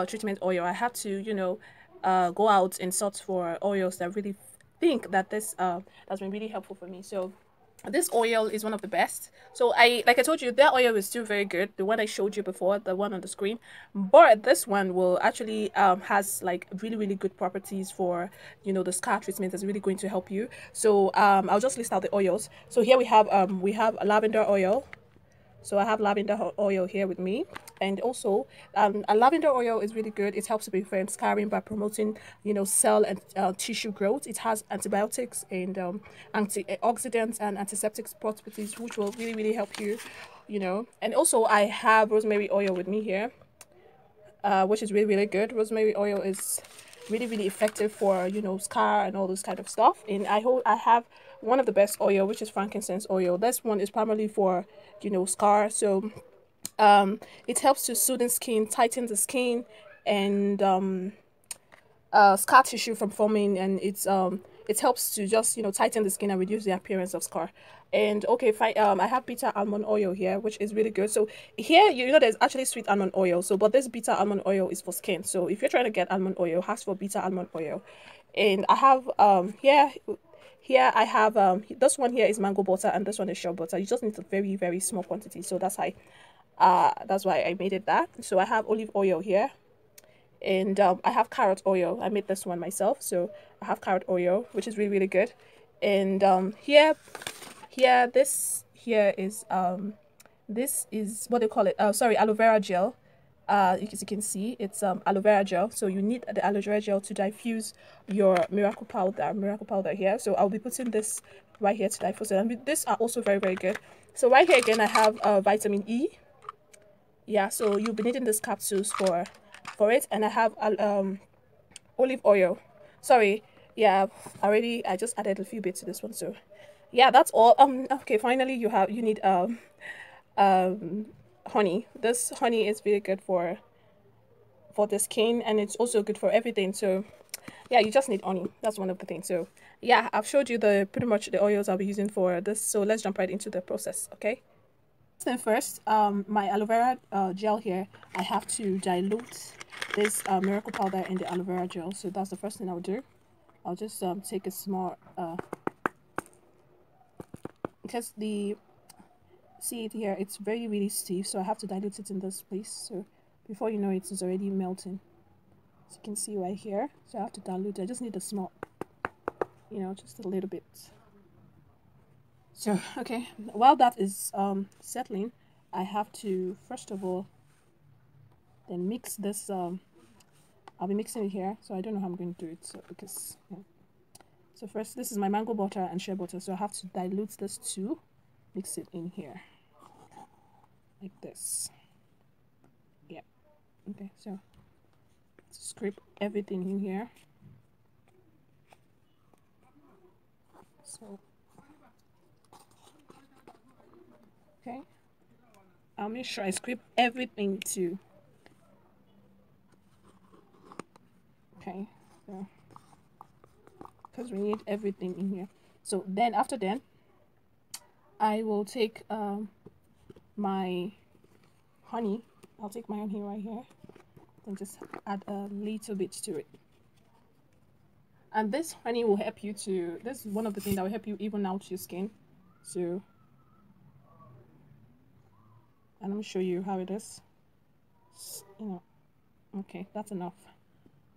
treatment oil, I had to, you know, go out and search for oils that really think that this has been really helpful for me. So this oil is one of the best. So like I told you, that oil is still very good, the one I showed you before, the one on the screen, but this one will actually has like really good properties for, you know, the scar treatment. Is really going to help you. So I'll just list out the oils. So here we have lavender oil. So I have lavender oil here with me, and also a lavender oil is really good. It helps to prevent scarring by promoting, you know, cell and tissue growth. It has antibiotics and antioxidants and antiseptic properties, which will really help you, you know. And also I have rosemary oil with me here, which is really good. Rosemary oil is really effective for, you know, scar and all this kind of stuff. And I have one of the best oil, which is frankincense oil. This one is primarily for, you know, scar. So it helps to soothe the skin, tighten the skin, and scar tissue from forming, and it helps to just, you know, tighten the skin and reduce the appearance of scar. And okay, fine. I have bitter almond oil here, which is really good. So here, you know, there's actually sweet almond oil. So, but this bitter almond oil is for skin. So if you're trying to get almond oil, ask for bitter almond oil. And I have here I have this one here is mango butter, and this one is shea butter. You just need a very small quantity. So that's why I made it that. So I have olive oil here, and I have carrot oil. I made this one myself, so I have carrot oil, which is really good. And this here is this is what they call it. Sorry, aloe vera gel. As you can see, it's aloe vera gel. So you need the aloe vera gel to diffuse your miracle powder here. So I'll be putting this right here to diffuse it. And these are also very good. So right here again, I have vitamin E. Yeah, so you'll be needing these capsules for it. And I have olive oil. Sorry, yeah, I just added a few bits to this one. So yeah, that's all. Okay, finally you need honey. This honey is really good for the skin, and it's also good for everything. So yeah, you just need honey. That's one of the things. So yeah, I've showed you pretty much the oils I'll be using for this. So let's jump right into the process. Okay. Then first, my aloe vera gel here, I have to dilute this miracle powder in the aloe vera gel. So that's the first thing I'll do. I'll just take a small because see it here, it's really stiff, so I have to dilute it in this place. So before you know it, it's already melting. As you can see right here, so I have to dilute it. I just need a small, you know, just a little bit. So okay, while that is settling, I have to first of all then mix this. I'll be mixing it here, so I don't know how I'm going to do it. So because yeah. So first, this is my mango butter and shea butter, so I have to dilute this too, mix it in here like this. Yeah. Okay, so scrape everything in here. So okay, I'll make sure I scrape everything too. Okay, so because we need everything in here. So then after that, I will take my honey. I'll take my honey right here and just add a little bit to it. And this honey will help you to, this is one of the things that will help you even out your skin. So, and let me show you how it is. You know, okay, that's enough.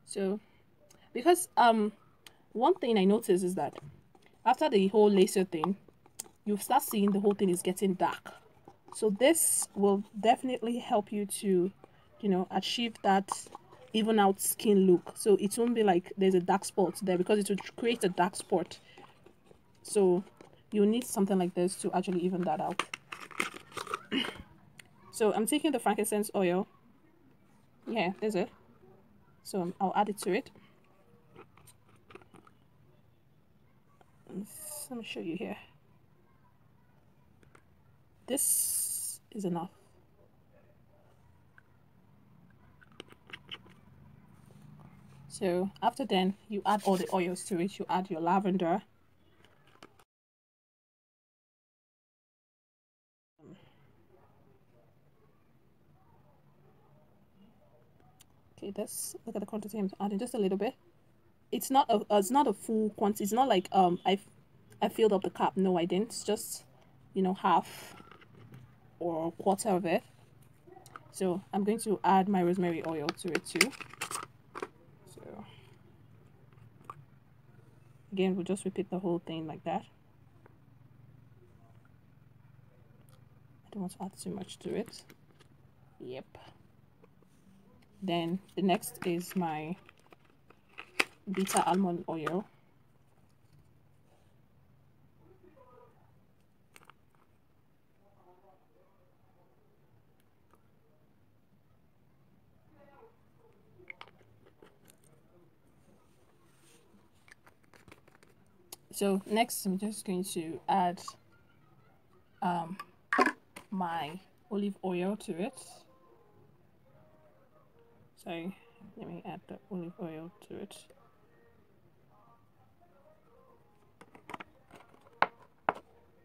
So, because one thing I noticed is that after the whole laser thing, you start seeing the whole thing is getting dark. So this will definitely help you to, you know, achieve that even out skin look. So it won't be like there's a dark spot there, because it will create a dark spot. So you need something like this to actually even that out. So I'm taking the frankincense oil. Yeah, there's it. So I'll add it to it. Let me show you here. This is enough. So after then, you add all the oils to it. You add your lavender. Okay, let's look at the quantity I'm adding. Just a little bit. It's not a full quantity. It's not like I filled up the cup. No, I didn't. It's just, you know, half or quarter of it. So I'm going to add my rosemary oil to it too. So again, we'll just repeat the whole thing like that. I don't want to add too much to it. Yep. Then the next is my bitter almond oil. So next I'm just going to add my olive oil to it. Sorry, let me add the olive oil to it.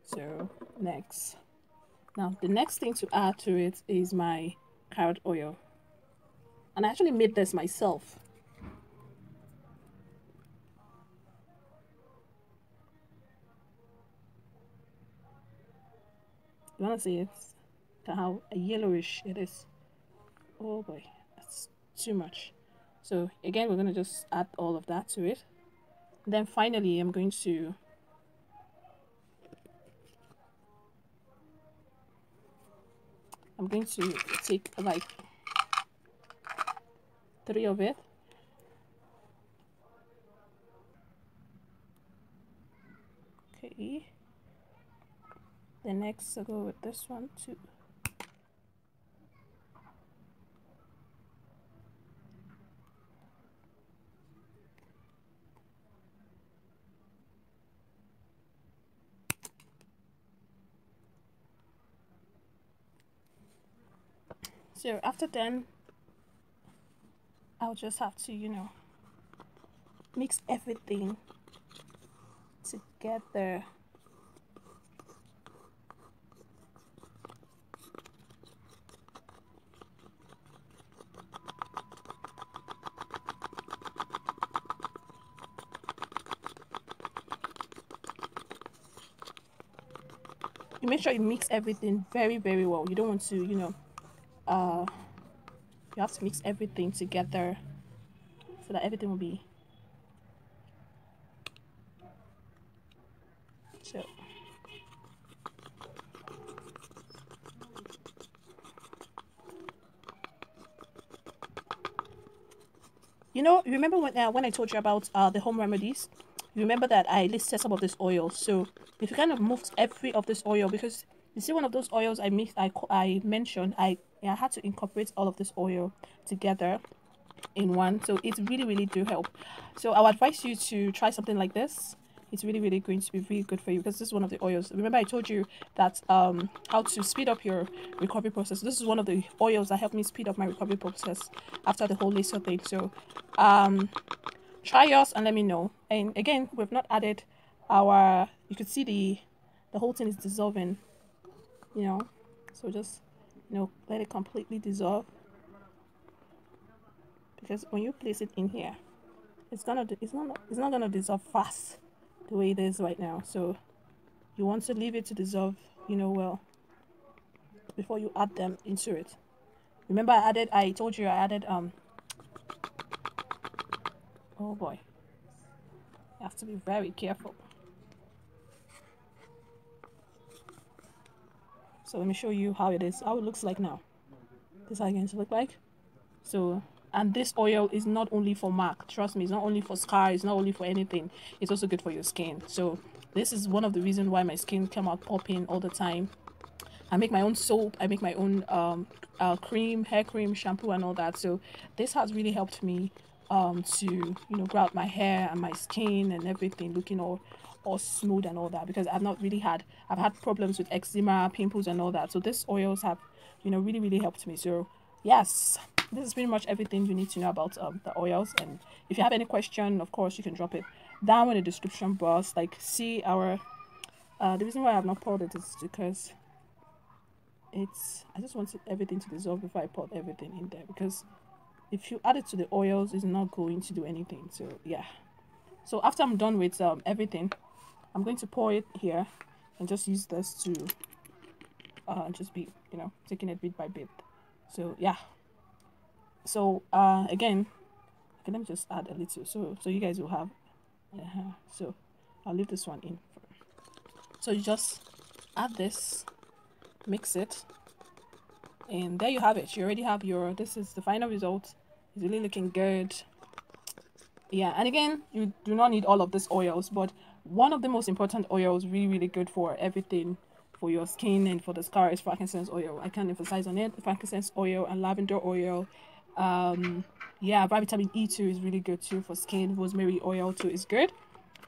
So next, now the next thing to add to it is my carrot oil, and I actually made this myself. You want to see it? How yellowish it is. Oh boy, that's too much. So again, we're going to just add all of that to it. And then finally, I'm going to take like 3 of it. Okay. Then next I'll go with this one too. So after then, I'll just have to, you know, mix everything together. You make sure you mix everything very, very well. You don't want to, you know, you have to mix everything together so that everything will be so. You know, remember when I told you about the home remedies? You remember that I listed some of this oil. So if you kind of moved every of this oil, because you see one of those oils I mentioned, I had to incorporate all of this oil together in one. So it really do help. So I would advise you to try something like this. It's really going to be really good for you, because this is one of the oils. Remember I told you that how to speed up your recovery process. This is one of the oils that helped me speed up my recovery process after the whole laser thing. So try yours and let me know. And again, we've not added our, you could see the whole thing is dissolving, you know, so just, you know, let it completely dissolve, because when you place it in here, it's not gonna dissolve fast the way it is right now. So you want to leave it to dissolve, you know, well, before you add them into it. Remember I told you I added oh boy, you have to be very careful. So let me show you how it is, how it looks like now. This is how it's going to look like. So, and this oil is not only for mark, trust me, it's not only for scars, it's not only for anything, it's also good for your skin. So this is one of the reasons why my skin come out popping all the time. I make my own soap, I make my own cream, hair cream, shampoo and all that. So this has really helped me to, you know, grow out my hair and my skin and everything looking all smooth and all that, because I've had problems with eczema, pimples and all that. So these oils have, you know, really helped me. So yes, this is pretty much everything you need to know about the oils. And if you have any question, of course you can drop it down in the description box. Like, see our the reason why I have not poured it is because I just wanted everything to dissolve before I poured everything in there, because if you add it to the oils, it's not going to do anything. So yeah. So after I'm done with everything, I'm going to pour it here and just use this to just be, taking it bit by bit. So yeah. So again, okay, let me just add a little so you guys will have. So I'll leave this one in. So you just add this, mix it, and there you have it. You already have your, this is the final result. It's really looking good. Yeah, and again, you do not need all of these oils, but one of the most important oils, really good for everything, for your skin and for the scar, is frankincense oil. I can't emphasize on it. Frankincense oil and lavender oil. Yeah, vitamin E too is really good too for skin. Rosemary oil too is good.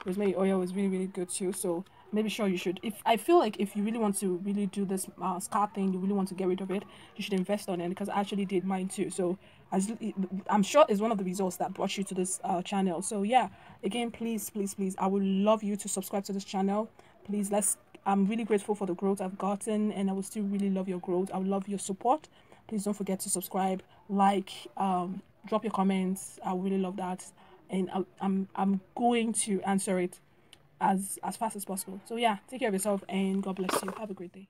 Rosemary oil is really good too. So maybe sure you should. If I feel like if you really want to really do this scar thing, you really want to get rid of it, you should invest on it, because I actually did mine too. So I'm sure it's one of the results that brought you to this channel. So yeah, again, please, I would love you to subscribe to this channel. Please, I'm really grateful for the growth I've gotten, and I will still really love your growth. I would love your support. Please don't forget to subscribe, like, drop your comments. I really love that, and I'm going to answer it as fast as possible. So yeah, take care of yourself, and God bless you. Have a great day.